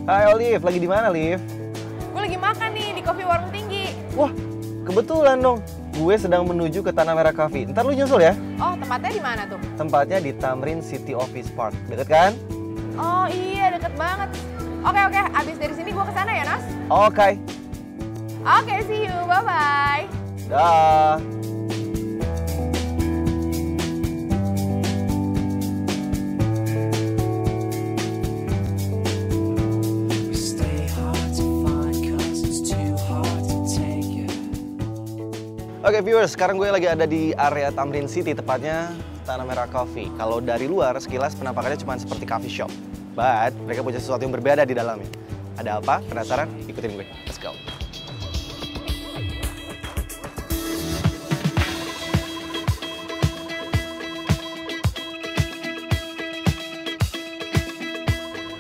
Hai Olive, lagi di mana, Liv? Gue lagi makan nih di Coffee Warung Tinggi. Wah, kebetulan dong. Gue sedang menuju ke Tanah Merah Coffee. Ntar lu nyusul ya? Oh, tempatnya di mana tuh? Tempatnya di Tamrin City Office Park. Deket kan? Oh iya, deket banget. Oke, abis dari sini gue kesana ya, Nas? Oke. Oke, see you, bye-bye. Dah. Oke viewers, sekarang gue lagi ada di area Tamrin City, tepatnya Tanah Merah Coffee. Kalau dari luar, sekilas penampakannya cuma seperti coffee shop. But, mereka punya sesuatu yang berbeda di dalamnya. Ada apa? Penasaran? Ikutin gue. Let's go.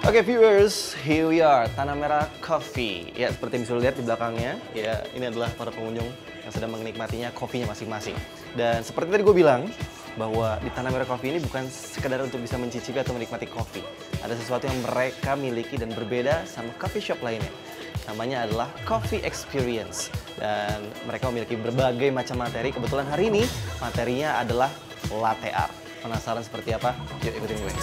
Oke viewers, here we are, Tanah Merah Coffee. Ya, seperti yang bisa lihat di belakangnya, ya ini adalah para pengunjung yang sedang menikmatinya kopinya masing-masing. Dan seperti tadi gue bilang, bahwa di Tanah Merah Coffee ini bukan sekedar untuk bisa mencicipi atau menikmati kopi. Ada sesuatu yang mereka miliki dan berbeda sama coffee shop lainnya. Namanya adalah Coffee Experience. Dan mereka memiliki berbagai macam materi. Kebetulan hari ini materinya adalah latte art. Penasaran seperti apa? Yuk ikutin gue.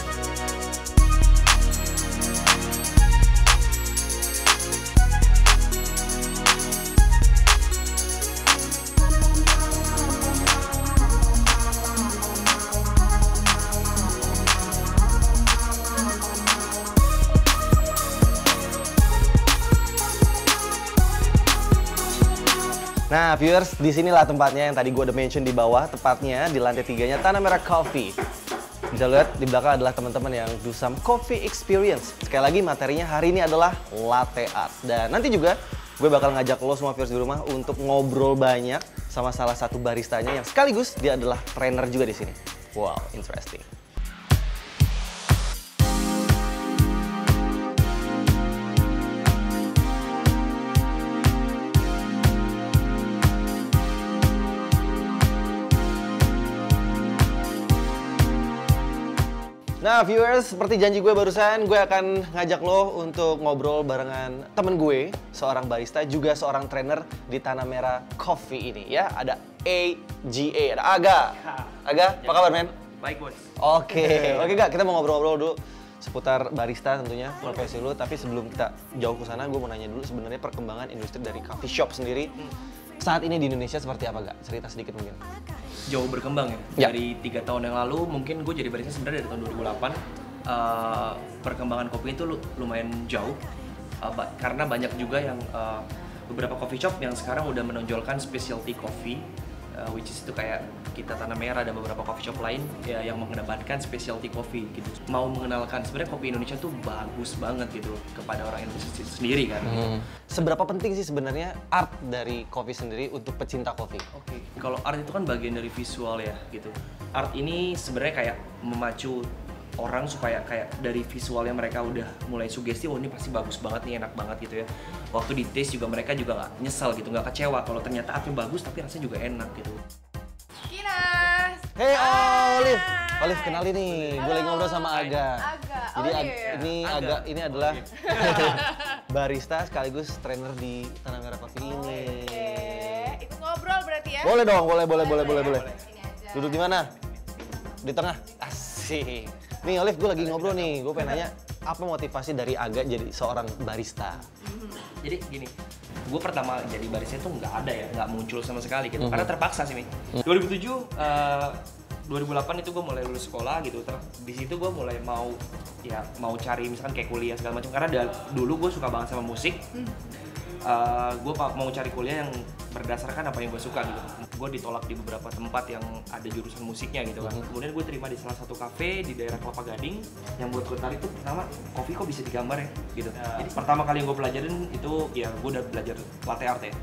Nah, viewers, disinilah tempatnya yang tadi gue udah mention di bawah, tepatnya di lantai 3-nya Tanah Merah Coffee. Bisa lihat di belakang adalah teman-teman yang do some coffee experience. Sekali lagi, materinya hari ini adalah latte art. Dan nanti juga gue bakal ngajak lo semua viewers di rumah untuk ngobrol banyak sama salah satu baristanya yang sekaligus dia adalah trainer juga di sini. Wow, interesting. Nah viewers, seperti janji gue barusan, gue akan ngajak lo untuk ngobrol barengan temen gue, seorang barista, juga seorang trainer di Tanah Merah Coffee ini ya. Ada AGA, ada Aga. Aga, apa kabar men? Baik bos. Oke, Gak, kita mau ngobrol-ngobrol dulu seputar barista tentunya, profesi lo. Tapi sebelum kita jauh ke sana, gue mau nanya dulu sebenarnya perkembangan industri dari coffee shop sendiri saat ini di Indonesia seperti apa Gak? Cerita sedikit mungkin. Jauh berkembang ya. Dari 3 tahun yang lalu mungkin gue jadi barista sebenarnya dari tahun 2008. Perkembangan kopi itu lumayan jauh karena banyak juga yang beberapa coffee shop yang sekarang udah menonjolkan specialty coffee, which is itu kayak kita Tanah Merah dan beberapa coffee shop lain ya, yang mengedepankan specialty coffee gitu. Mau mengenalkan sebenarnya kopi Indonesia tuh bagus banget gitu kepada orang Indonesia sendiri kan. Seberapa penting sih sebenarnya art dari kopi sendiri untuk pecinta kopi? Oke, kalau art itu kan bagian dari visual ya gitu. Art ini sebenarnya kayak memacu orang supaya kayak dari visualnya mereka udah mulai sugesti, oh ini pasti bagus banget nih, enak banget gitu ya. Waktu di taste juga mereka juga nggak nyesal gitu, nggak kecewa kalau ternyata artnya bagus tapi rasanya juga enak gitu. Kinas. Hey Olive, Olive kenalin nih, gue lagi ngobrol sama Aga. Jadi ini adalah barista sekaligus trainer di Tanah Merah Coffee ini. Ikut ngobrol berarti ya? Boleh dong, boleh. Sini aja. Duduk di mana? Di tengah. Asik. Nih Olive, gue lagi ngobrol nih. Gue pengen nanya, apa motivasi dari Aga jadi seorang barista? Jadi gini, gue pertama jadi barista itu nggak ada ya, nggak muncul sama sekali gitu. Karena terpaksa sih, Mi. 2008 itu gue mulai lulus sekolah gitu. Di situ gue mulai mau cari misalkan kayak kuliah segala macam. Karena dulu gue suka banget sama musik. Gue mau cari kuliah yang berdasarkan apa yang gue suka gitu. Gue ditolak di beberapa tempat yang ada jurusan musiknya gitu kan. Kemudian gue terima di salah satu kafe di daerah Kelapa Gading. Yang buat gue tarik itu pertama, kopi kok bisa digambar ya gitu. Jadi pertama kali yang gue pelajarin itu ya gue udah belajar latte art ya.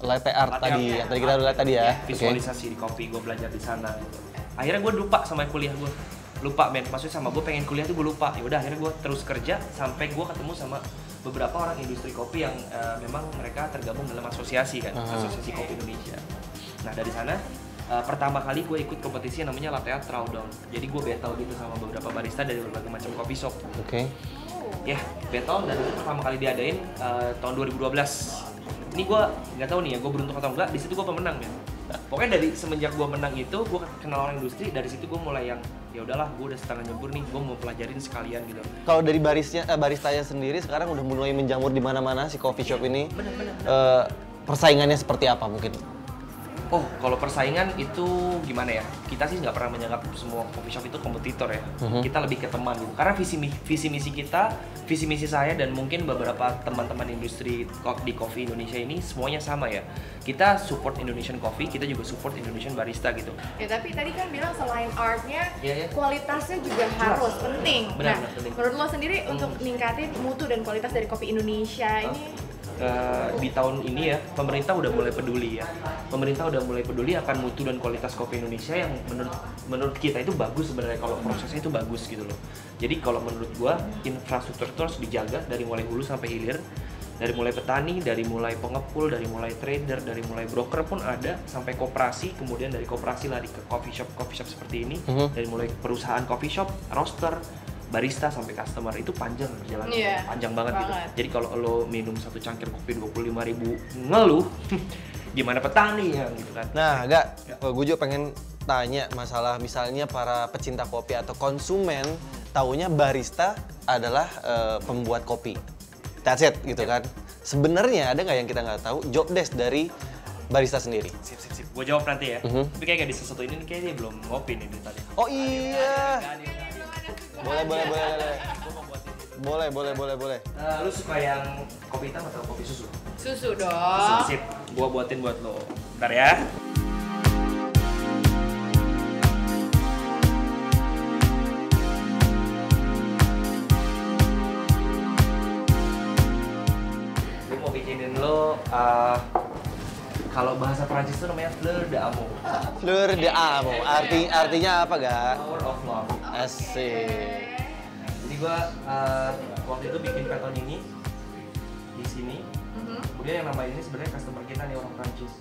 Latte art tadi, yang tadi kita udah lihat tadi ya. Visualisasi di kopi gue belajar di sana gitu. Akhirnya gue lupa sama kuliah gue. Lupa men, maksudnya sama gue pengen kuliah tuh gue lupa. Ya udah akhirnya gue terus kerja sampai gue ketemu sama beberapa orang industri kopi yang memang mereka tergabung dalam asosiasi kan, Asosiasi Kopi Indonesia. Nah dari sana pertama kali gue ikut kompetisi yang namanya Latte Art Throwdown. Jadi gue battle gitu sama beberapa barista dari berbagai macam coffee shop. Ya, Beton, dan itu pertama kali diadain tahun 2012. Ini gue nggak tahu nih ya, gue beruntung atau enggak. Di situ gue pemenang ya. Pokoknya dari semenjak gue menang itu, gue kenal orang industri. Dari situ gue mulai yang ya udahlah, gue udah setengah nyebur nih, gue mau pelajarin sekalian gitu. Kalau dari baristanya sendiri sekarang udah mulai menjamur di mana-mana si coffee shop ini. Bener. Persaingannya seperti apa mungkin? Oh, kalau persaingan itu gimana ya? Kita sih nggak pernah menganggap semua coffee shop itu kompetitor ya. Kita lebih ke teman gitu. Karena visi misi kita, visi misi saya dan mungkin beberapa teman-teman industri di coffee Indonesia ini semuanya sama ya. Kita support Indonesian coffee, kita juga support Indonesian barista gitu. Ya tapi tadi kan bilang selain artnya, Iya. kualitasnya juga harus penting. Benar, Nah, penting. menurut lo sendiri untuk ningkatin mutu dan kualitas dari kopi Indonesia ini, Di tahun ini ya, pemerintah udah mulai peduli ya. Pemerintah udah mulai peduli akan mutu dan kualitas kopi Indonesia yang menurut kita itu bagus sebenarnya, kalau prosesnya itu bagus gitu loh. Jadi kalau menurut gua, infrastruktur itu harus dijaga dari mulai hulu sampai hilir. Dari mulai petani, dari mulai pengepul, dari mulai trader, dari mulai broker pun ada, sampai koperasi, kemudian dari koperasi lari ke coffee shop seperti ini. Dari mulai perusahaan coffee shop, roaster, barista sampai customer, itu panjang perjalanan, panjang banget gitu. Jadi kalau lo minum satu cangkir kopi 25.000 ngeluh, gimana petani ya gitu kan. Nah, gue juga pengen tanya masalah misalnya para pecinta kopi atau konsumen taunya barista adalah pembuat kopi. That's it gitu kan. Sebenarnya ada nggak yang kita nggak tahu job desk dari barista sendiri? Sip. Gue jawab nanti ya. Tapi kayak di sesuatu ini kayaknya dia belum ngopi nih dari tadi. Oh iya. Boleh. Lu suka yang kopi hitam atau kopi susu? susu dong. Sip, gua buatin buat lo. Bentar ya. Gua mau bikinin lo kalau bahasa Prancis itu namanya fleur d'amour. Fleur d'amour. Artinya apa, Ga? Flower of love. Asik. Jadi gua waktu itu bikin peton ini di sini. Kemudian yang nama ini sebenarnya customer kita nih, orang Prancis.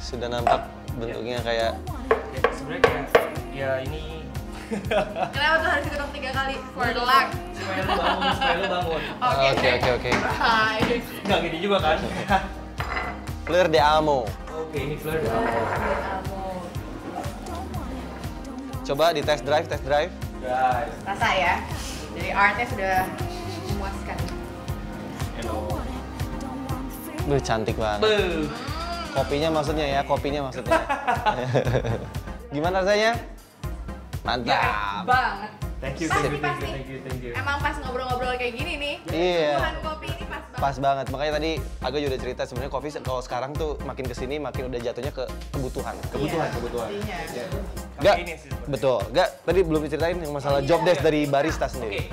Sudah nampak bentuknya kayak Ya, sebenarnya kayak ya ini Kenapa tuh harus diketok 3 kali? For the luck. supaya lu bangun. Oke. Hai. Nggak gini juga kan? Fleur d'amour. Oke, ini fleur d'amour. Coba di test drive. Guys, Rasa ya. Jadi artnya sudah memuaskan. hello. Duh, cantik banget. Beuh. Kopinya maksudnya. Gimana rasanya? Mantap. Banget. Thank you. Emang pas ngobrol-ngobrol kayak gini nih. Iya. Kebutuhan kopi ini pas banget. Pas banget. Makanya tadi Aga juga udah cerita sebenarnya kopi kalau sekarang tuh makin kesini makin udah jatuhnya ke kebutuhan. Kebutuhan. Iya. Gak, Ini sih. betul. Gak, tadi belum diceritain yang masalah job desk dari barista sendiri.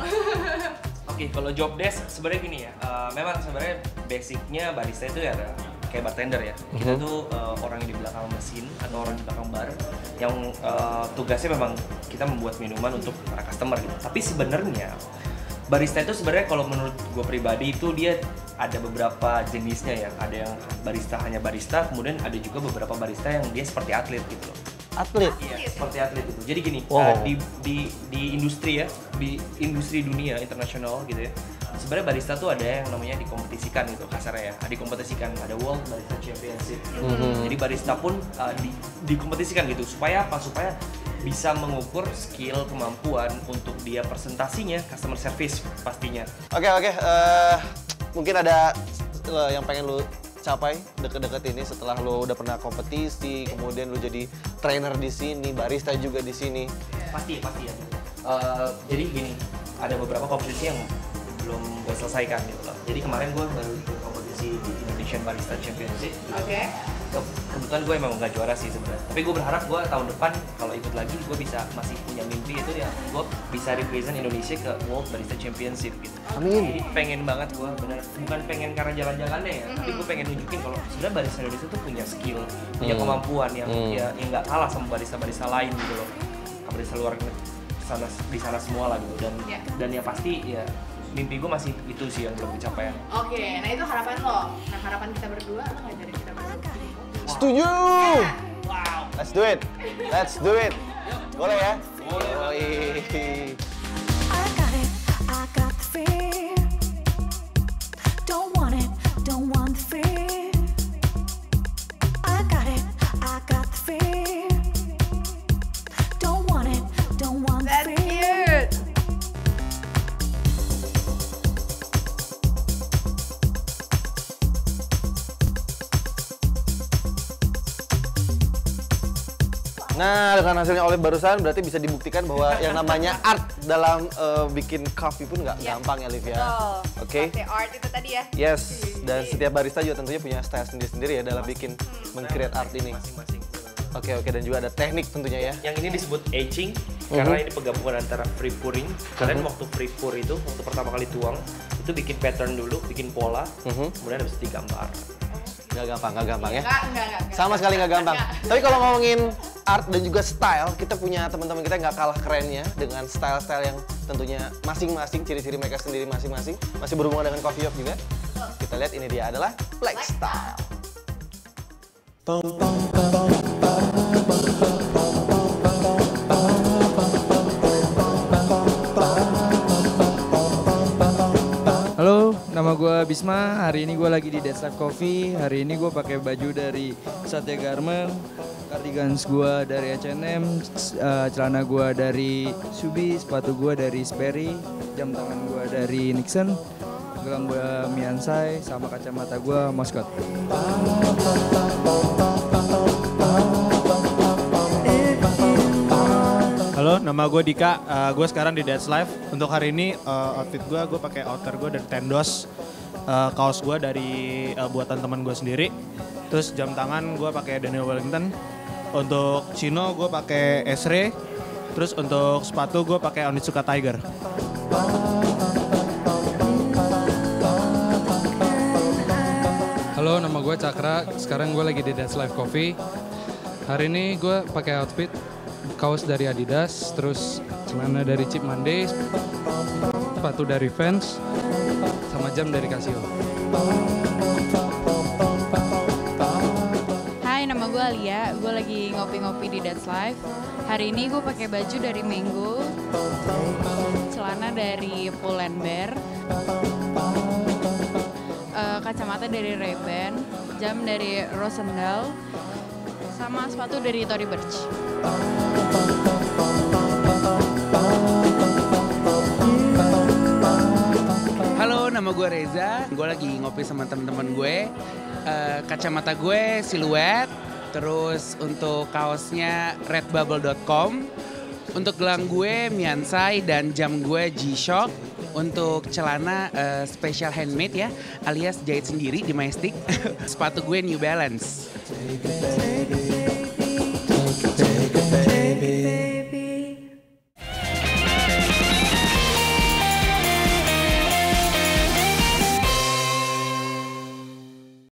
Oke, kalau job desk sebenarnya gini ya. Memang sebenarnya basicnya barista itu ya kayak bartender ya. Kita tuh orang yang di belakang mesin atau orang di belakang bar yang tugasnya memang kita membuat minuman untuk para customer gitu. Tapi sebenarnya barista itu sebenarnya kalau menurut gue pribadi itu dia ada beberapa jenisnya ya. Ada yang barista hanya barista, kemudian ada juga beberapa barista yang dia seperti atlet gitu loh. Atlet. Iya, seperti atlet itu. Jadi gini, Wow. di industri ya, di industri dunia internasional gitu ya. Sebenarnya barista tuh ada yang namanya dikompetisikan gitu kasarnya ya. Dikompetisikan, ada World Barista Championship. Jadi barista pun dikompetisikan gitu. Supaya apa? Supaya bisa mengukur skill, kemampuan untuk dia presentasinya, customer service pastinya. Oke. Mungkin ada yang pengen lu capai deket-deket ini setelah lu udah pernah kompetisi, kemudian lu jadi trainer di sini, barista juga di sini. Pasti ya. Jadi gini, ada beberapa kompetisi yang belum gue selesaikan gitu loh. Jadi kemarin gue baru ikut kompetisi di Indonesian Barista Championship. Gitu. Oke. Kebetulan gue emang nggak juara sih sebenarnya. Tapi gue berharap gue tahun depan kalau ikut lagi gue bisa masih punya mimpi itu ya gue bisa represent Indonesia ke World Barista Championship gitu. Amin. Jadi pengen banget gue bener, bukan pengen karena jalan-jalannya ya, tapi gue pengen nunjukin kalau sebenarnya barista Indonesia tuh punya skill, punya kemampuan yang ya yang nggak kalah sama barista-barista lain gitu loh. Barista luar sana di sana semua lah gitu dan ya pasti ya mimpi gue masih itu sih yang belum pencapaian. Oke, nah itu harapan lo. Nah harapan kita berdua, lo ngajarin kita berdua. Setuju. Wow. Let's do it. Boleh ya? Yoi. I got it, I got the fear. Don't want it, don't want the fear. I got it, I got the fear. Don't want it, don't want the That's fear. cute. Nah, dengan hasilnya Olive barusan berarti bisa dibuktikan bahwa yang namanya art dalam bikin coffee pun nggak Ya. gampang ya, Liv ya. Betul. Oke. Latte art itu tadi ya. Yes, dan setiap barista juga tentunya punya style sendiri-sendiri ya dalam bikin meng-create art ini. Masing-masing. Oke, dan juga ada teknik tentunya ya. Yang ini disebut etching karena ini penggabungan antara free pouring. Kalian waktu free pour itu, waktu pertama kali tuang, itu bikin pattern dulu, bikin pola, kemudian habis itu digambar. Nggak gampang ya. Enggak. Sama sekali nggak gampang. Tapi kalau ngomongin art dan juga style, kita punya teman-teman kita yang nggak kalah kerennya dengan style-style yang tentunya masing-masing, ciri-ciri mereka sendiri masing-masing. Masih berhubungan dengan coffee shop juga. Kita lihat ini dia adalah Black Style. Halo, nama gue Bisma. Hari ini gue lagi di That's Life Coffee. Hari ini gue pakai baju dari Satya Garment, cardigans gue dari H&M, celana gue dari Subi, sepatu gue dari Sperry, jam tangan gue dari Nixon, gelang gue Miansai, sama kacamata gue Moscot. Halo, nama gue Dika. Gue sekarang di That's Life. Untuk hari ini outfit gue pakai outer gue dari Tendos, kaos gue dari buatan teman gue sendiri. Terus jam tangan gue pakai Daniel Wellington. Untuk chino gue pakai Esre. Terus untuk sepatu gue pakai Onitsuka Tiger. Halo, nama gue Cakra. Sekarang gue lagi di That's Life Coffee. Hari ini gue pakai outfit kaos dari Adidas, terus celana dari Cheap Monday, sepatu dari Vans, sama jam dari Casio. Hai, nama gue Alia. Gue lagi ngopi-ngopi di That's Life. Hari ini gue pakai baju dari Mango, celana dari Pull & Bear, kacamata dari Ray-Ban, jam dari Rosendal, sama sepatu dari Tory Burch. Halo, nama gue Reza. Gue lagi ngopi sama teman-teman gue. Kacamata gue Silhouette. Terus untuk kaosnya redbubble.com. Untuk gelang gue Miansai dan jam gue G-Shock. Untuk celana special handmade ya, alias jahit sendiri di Majestic. Sepatu gue New Balance.